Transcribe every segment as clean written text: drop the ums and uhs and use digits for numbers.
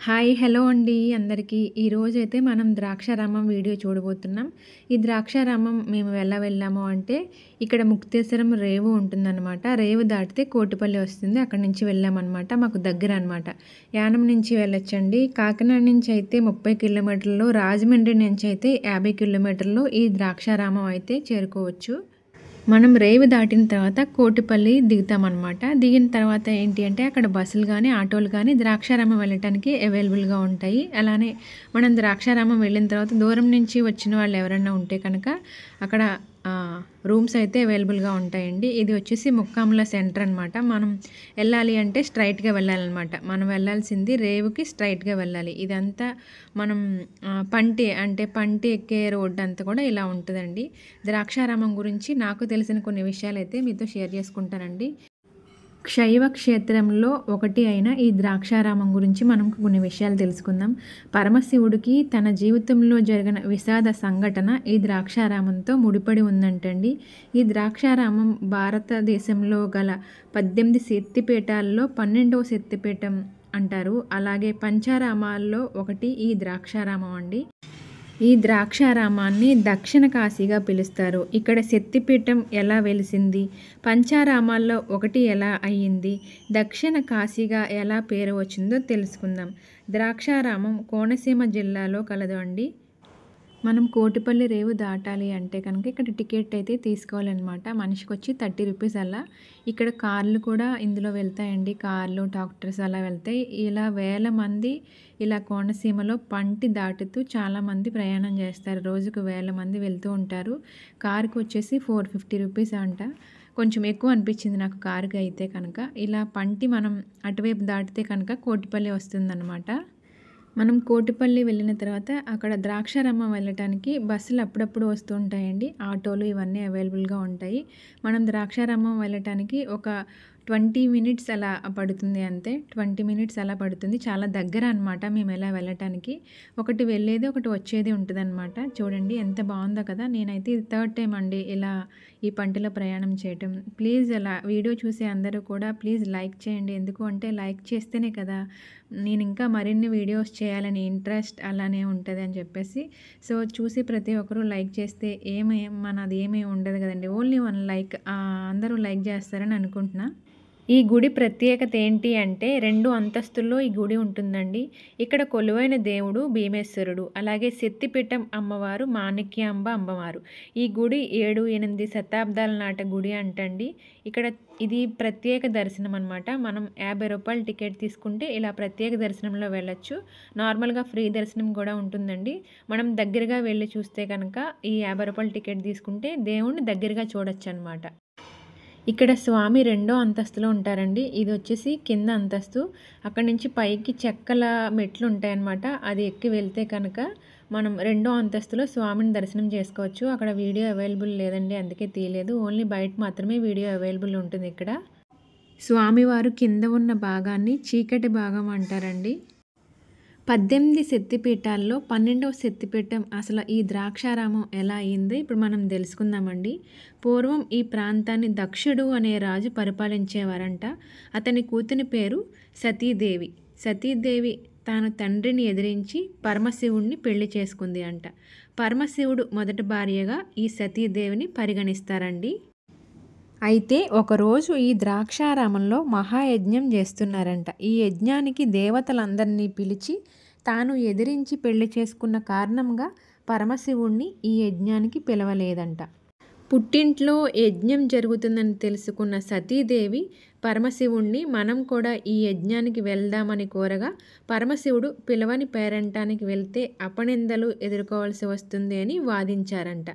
Hi! Hello అండి అందరికీ. ఈరోజైతే మనం ద్రాక్షారామం వీడియో చూడబోతున్నాం. ఈ ద్రాక్షారామం మేము ఎలా వెళ్ళాము అంటే, ఇక్కడ ముక్తేశ్వరం రేవు ఉంటుందనమాట. రేవు దాటితే కోటిపల్లి వస్తుంది. అక్కడి నుంచి వెళ్ళామనమాట. మాకు దగ్గరనమాట. యానం నుంచి వెళ్ళొచ్చండి. కాకినాడ నుంచి అయితే 30 కిలోమీటర్లు, రాజమండ్రి నుంచి అయితే 50 కిలోమీటర్లు ఈ ద్రాక్షారామం అయితే చేరుకోవచ్చు. మనం రేవు దాటిన తర్వాత కోటిపల్లి దిగుతామన్నమాట. దిగిన తర్వాత ఏంటి అంటే అక్కడ బస్సులు గానీ, ఆటోలు గానీ ద్రాక్షారామం వెళ్ళటానికి అవైలబుల్‌గా ఉంటాయి. అలానే మనం ద్రాక్షారామం వెళ్ళిన తర్వాత దూరం నుంచి వచ్చిన వాళ్ళు ఎవరైనా ఉంటే కనుక అక్కడ రూమ్స్ అయితే అవైలబుల్‌గా ఉంటాయండి. ఇది వచ్చేసి ముక్కాముల సెంటర్ అనమాట. మనం వెళ్ళాలి అంటే స్ట్రెయిట్‌గా వెళ్ళాలన్నమాట. మనం వెళ్ళాల్సింది రేవుకి స్ట్రెయిట్‌గా వెళ్ళాలి. ఇదంతా మనం పంటి ఎక్కే రోడ్డు అంతా కూడా ఇలా ఉంటదండి. ద్రాక్షారామం గురించి నాకు తెలిసిన కొన్ని విషయాలైతే మీతో షేర్ చేసుకుంటానండి. శైవ క్షేత్రంలో ఒకటి అయిన ఈ ద్రాక్షారామం గురించి మనం కొన్ని విషయాలు తెలుసుకుందాం. పరమశివుడికి తన జీవితంలో జరిగిన విషాద సంఘటన ఈ ద్రాక్షారామంతో ముడిపడి ఉందంటండి. ఈ ద్రాక్షారామం భారతదేశంలో గల 18 శక్తిపీఠాల్లో 12వ శక్తిపీఠం అంటారు. అలాగే పంచారామాల్లో ఒకటి ఈ ద్రాక్షారామం అండి. ఈ ద్రాక్షారామాన్ని దక్షిణ కాశీగా పిలుస్తారు. ఇక్కడ శక్తిపీఠం ఎలా వెలిసింది, పంచారామాల్లో ఒకటి ఎలా అయ్యింది, దక్షిణ కాశీగా ఎలా పేరు వచ్చిందో తెలుసుకుందాం. ద్రాక్షారామం కోనసీమ జిల్లాలో కలదు అండి. మనం కోటిపల్లి రేవు దాటాలి అంటే కనుక ఇక్కడ టికెట్ అయితే తీసుకోవాలన్నమాట. మనిషికొచ్చి 30 రూపీస్ అలా. ఇక్కడ కార్లు కూడా ఇందులో వెళ్తాయండి. కార్లు, ట్రాక్టర్స్ అలా వెళ్తాయి. ఇలా వేల మంది ఇలా కోనసీమలో పంటి దాటుతూ చాలామంది ప్రయాణం చేస్తారు. రోజుకు వేల మంది వెళ్తూ ఉంటారు. కారుకి వచ్చేసి 450 రూపీస్ అంట. కొంచెం ఎక్కువ అనిపించింది నాకు కారుకి అయితే కనుక. ఇలా పంటి మనం అటువైపు దాటితే కనుక కోటిపల్లి వస్తుందన్నమాట. మనం కోటిపల్లి వెళ్ళిన తర్వాత అక్కడ ద్రాక్షారామం వెళ్ళటానికి బస్సులు అప్పుడప్పుడు వస్తూ ఉంటాయండి. ఆటోలు ఇవన్నీ అవైలబుల్‌గా ఉంటాయి. మనం ద్రాక్షారామం వెళ్ళటానికి ఒక 20 మినిట్స్ అలా పడుతుంది అంతే. 20 మినిట్స్ అలా పడుతుంది. చాలా దగ్గర అనమాట మేము ఇలా వెళ్ళటానికి. ఒకటి వెళ్ళేది, ఒకటి వచ్చేది ఉంటదనమాట. చూడండి ఎంత బాగుందో కదా! నేనైతే ఇది థర్డ్ టైమ్ అండి ఇలా ఈ పంటలో ప్రయాణం చేయటం. ప్లీజ్ అలా వీడియో చూసే అందరూ కూడా ప్లీజ్ లైక్ చేయండి. ఎందుకు అంటే లైక్ చేస్తేనే కదా నేను ఇంకా మరిన్ని వీడియోస్ చేయాలని ఇంట్రెస్ట్ అలానే ఉంటది అని చెప్పేసి. సో, చూసి ప్రతి ఒక్కరు లైక్ చేస్తే మనది ఏమీ ఉండదు కదండీ. ఓన్లీ 1 లైక్ అందరూ లైక్ చేస్తారని అనుకుంటున్నా. ఈ గుడి ప్రత్యేకత ఏంటి అంటే 2 అంతస్తుల్లో ఈ గుడి ఉంటుందండి. ఇక్కడ కొలువైన దేవుడు భీమేశ్వరుడు, అలాగే శక్తిపీఠం అమ్మవారు మాణిక్యాంబ అమ్మవారు. ఈ గుడి 7, 8 శతాబ్దాల నాటి గుడి అంటండి. ఇక్కడ ఇది ప్రత్యేక దర్శనం అనమాట. మనం 50 రూపాయలు టికెట్ తీసుకుంటే ఇలా ప్రత్యేక దర్శనంలో వెళ్ళొచ్చు. నార్మల్‌గా ఫ్రీ దర్శనం కూడా ఉంటుందండి. మనం దగ్గరగా వెళ్ళి చూస్తే కనుక ఈ 50 రూపాయల టికెట్ తీసుకుంటే దేవుడిని దగ్గరగా చూడొచ్చనమాట. ఇక్కడ స్వామి రెండో అంతస్తులో ఉంటారండి. ఇది వచ్చేసి కింద అంతస్తు. అక్కడి నుంచి పైకి చెక్కల మెట్లు ఉంటాయన్నమాట. అది ఎక్కి వెళ్తే కనుక మనం రెండో అంతస్తులో స్వామిని దర్శనం చేసుకోవచ్చు. అక్కడ వీడియో అవైలబుల్ లేదండి, అందుకే తీయలేదు. ఓన్లీ బయట మాత్రమే వీడియో అవైలబుల్ ఉంటుంది ఇక్కడ. స్వామివారు కింద ఉన్న భాగాన్ని చీకటి భాగం అంటారండి. 18 శక్తిపీఠాల్లో 12వ శక్తిపీఠం అసలు ఈ ద్రాక్షారామం ఎలా అయిందో ఇప్పుడు మనం తెలుసుకుందామండి. పూర్వం ఈ ప్రాంతాన్ని దక్షుడు అనే రాజు పరిపాలించేవారంట. అతని కూతుని పేరు సతీదేవి. సతీదేవి తాను తండ్రిని ఎదిరించి పరమశివుణ్ణి పెళ్లి చేసుకుంది అంట. పరమశివుడు మొదటి భార్యగా ఈ సతీదేవిని పరిగణిస్తారండి. అయితే ఒకరోజు ఈ ద్రాక్షారామంలో మహాయజ్ఞం చేస్తున్నారంట. ఈ యజ్ఞానికి దేవతలందరినీ పిలిచి తాను ఎదిరించి పెళ్లి చేసుకున్న కారణంగా పరమశివుణ్ణి ఈ యజ్ఞానికి పిలవలేదంట. పుట్టింట్లో యజ్ఞం జరుగుతుందని తెలుసుకున్న సతీదేవి పరమశివుణ్ణి మనం కూడా ఈ యజ్ఞానికి వెళ్దామని కోరగా పరమశివుడు పిలవని పేరంటానికి వెళ్తే అపనిందలు ఎదుర్కోవాల్సి వస్తుంది అని వాదించారంట.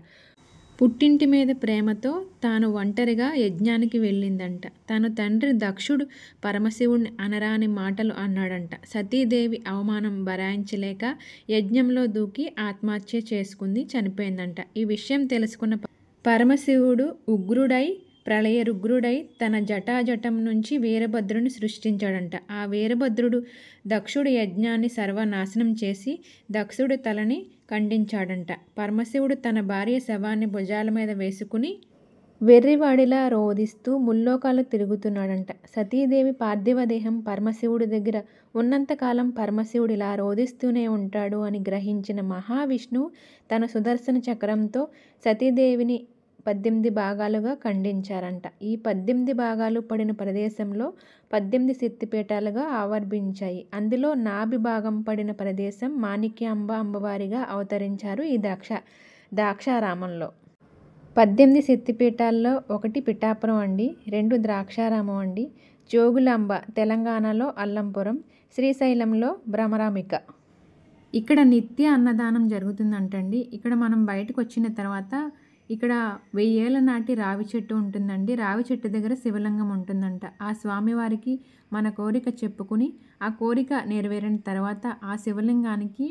పుట్టింటి మీద ప్రేమతో తాను ఒంటరిగా యజ్ఞానికి వెళ్ళిందంట. తన తండ్రి దక్షుడు పరమశివుణ్ణి అనరాని మాటలు అన్నాడంట. సతీదేవి అవమానం భరాయించలేక యజ్ఞంలో దూకి ఆత్మహత్య చేసుకుంది, చనిపోయిందంట. ఈ విషయం తెలుసుకున్న పరమశివుడు ప్రళయరుగ్రుడై తన జటాజటం నుంచి వీరభద్రుని సృష్టించాడంట. ఆ వీరభద్రుడు దక్షుడి యజ్ఞాన్ని సర్వనాశనం చేసి దక్షుడి తలని ఖండించాడంట. పరమశివుడు తన భార్య శవాన్ని భుజాల మీద వేసుకుని వెర్రివాడిలా రోదిస్తూ ముల్లోకాలు తిరుగుతున్నాడంట. సతీదేవి పార్థివ దేహం పరమశివుడి దగ్గర ఉన్నంతకాలం పరమశివుడిలా రోదిస్తూనే ఉంటాడు అని గ్రహించిన మహావిష్ణువు తన సుదర్శన చక్రంతో సతీదేవిని 18 భాగాలుగా ఖండించారంట. ఈ 18 భాగాలు పడిన ప్రదేశంలో 18 శక్తిపీఠాలుగా ఆవిర్భవించాయి. అందులో నాభి భాగం పడిన ప్రదేశం మాణిక్యాంబ అమ్మవారిగా అవతరించారు ఈ ద్రాక్షారామంలో. 18 శక్తిపీఠాల్లో ఒకటి పిఠాపురం అండి, 2 ద్రాక్షారామం అండి, జోగులాంబ తెలంగాణలో అల్లంపురం, శ్రీశైలంలో భ్రమరాంబిక. ఇక్కడ నిత్య అన్నదానం జరుగుతుందంటండి. ఇక్కడ మనం బయటకు వచ్చిన తర్వాత ఇక్కడ 1000 ఏళ్ల నాటి రావి చెట్టు ఉంటుందండి. రావి చెట్టు దగ్గర శివలింగం ఉంటుందంట. ఆ స్వామివారికి మన కోరిక చెప్పుకుని ఆ కోరిక నెరవేరిన తర్వాత ఆ శివలింగానికి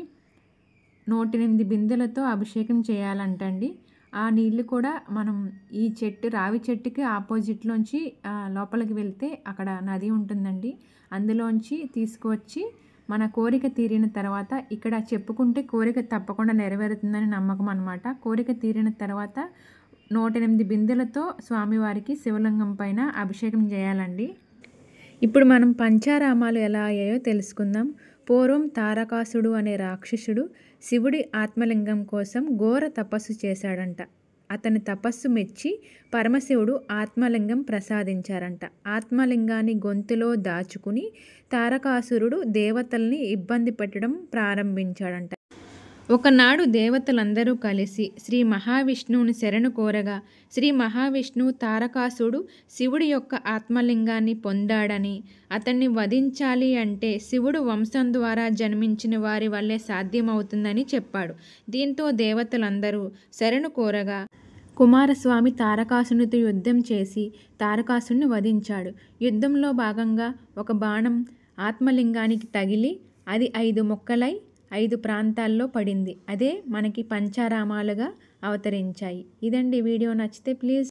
108 బిందెలతో అభిషేకం చేయాలంటండి. ఆ నీళ్లు కూడా మనం ఈ రావి చెట్టుకి ఆపోజిట్లోంచి లోపలికి వెళ్తే అక్కడ నది ఉంటుందండి. అందులోంచి తీసుకువచ్చి మన కోరిక తీరిన తర్వాత ఇక్కడ చెప్పుకుంటే కోరిక తప్పకుండా నెరవేరుతుందని నమ్మకం అన్నమాట. కోరిక తీరిన తర్వాత 108 బిందెలతో స్వామివారికి శివలింగం పైన అభిషేకం చేయాలండి. ఇప్పుడు మనం పంచారామాలు ఎలా అయ్యాయో తెలుసుకుందాం. పూర్వం తారకాసుడు అనే రాక్షసుడు శివుడి ఆత్మలింగం కోసం ఘోర తపస్సు చేశాడంట. అతని తపస్సు మెచ్చి పరమశివుడు ఆత్మలింగం ప్రసాదించారంట. ఆత్మలింగాన్ని గొంతులో దాచుకుని తారకాసురుడు దేవతల్ని ఇబ్బంది పెట్టడం ప్రారంభించాడంట. ఒకనాడు దేవతలందరూ కలిసి శ్రీ మహావిష్ణువుని శరణు కోరగా శ్రీ మహావిష్ణువు తారకాసుడు శివుడి యొక్క ఆత్మలింగాన్ని పొందాడని, అతన్ని వధించాలి అంటే శివుడు వంశం ద్వారా జన్మించిన వారి వల్లే సాధ్యమవుతుందని చెప్పాడు. దీంతో దేవతలందరూ శరణు కోరగా కుమారస్వామి తారకాసునితో యుద్ధం చేసి తారకాసుని వధించాడు. యుద్ధంలో భాగంగా ఒక బాణం ఆత్మలింగానికి తగిలి అది 5 ముక్కలై 5 ప్రాంతాల్లో పడింది. అదే మనకి పంచారామాలుగా అవతరించాయి. ఇదండి వీడియో. నచ్చితే ప్లీజ్